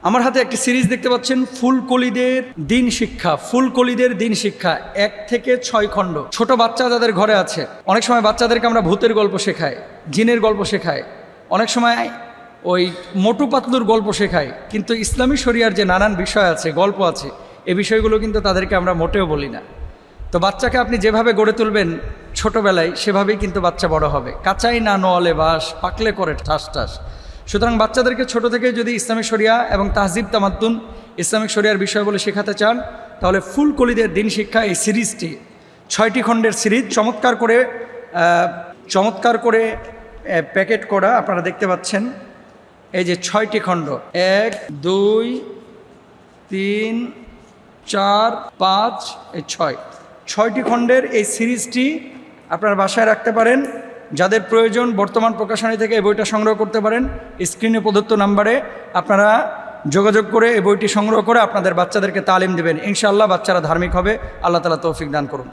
আমার হাতে একটি সিরিজ দেখতে পাচ্ছেন, ফুলকলিদের দিন শিক্ষা। ফুলকলিদের দিন শিক্ষা 1 থেকে 6 খণ্ড। ছোট বাচ্চা যাদের ঘরে আছে, অনেক সময় বাচ্চাদেরকে আমরা ভূতের গল্প শেখাই, জিনের গল্প শেখাই, অনেক সময় ওই মোটু পাতলুর গল্প শেখাই, কিন্তু ইসলামী শরিয়ার যে নানান বিষয় আছে, গল্প আছে, এই বিষয়গুলো কিন্তু তাদেরকে আমরা মোটেও বলি না। তো বাচ্চাকে আপনি যেভাবে গড়ে তুলবেন ছোটোবেলায়, সেভাবেই কিন্তু বাচ্চা বড় হবে। কাঁচাই না নোয়ালে বাস, পাকলে করে ঠাস ঠাস। সুতরাং বাচ্চাদেরকে ছোট থেকে যদি ইসলামিক শরিয়া এবং তাহজিব তামাদ্দুন, ইসলামিক শরিয়ার বিষয়গুলো শেখাতে চান, তাহলে ফুলকলিদের দিন শিক্ষা এই সিরিজটি 6টি খণ্ডের সিরিজ, চমৎকার করে প্যাকেট করা। আপনারা দেখতে পাচ্ছেন এই যে 6টি খণ্ড, 1 2 3 4 5 এই 6টি খণ্ডের এই সিরিজটি আপনার বাসায় রাখতে পারেন। যাদের প্রয়োজন বর্তমান প্রকাশনী থেকে এই বইটা সংগ্রহ করতে পারেন। স্ক্রিনে প্রদত্ত নাম্বারে আপনারা যোগাযোগ করে এই বইটি সংগ্রহ করে আপনাদের বাচ্চাদেরকে তালিম দেবেন। ইনশাআল্লাহ বাচ্চারা ধার্মিক হবে। আল্লাহ তাআলা তৌফিক দান করুন।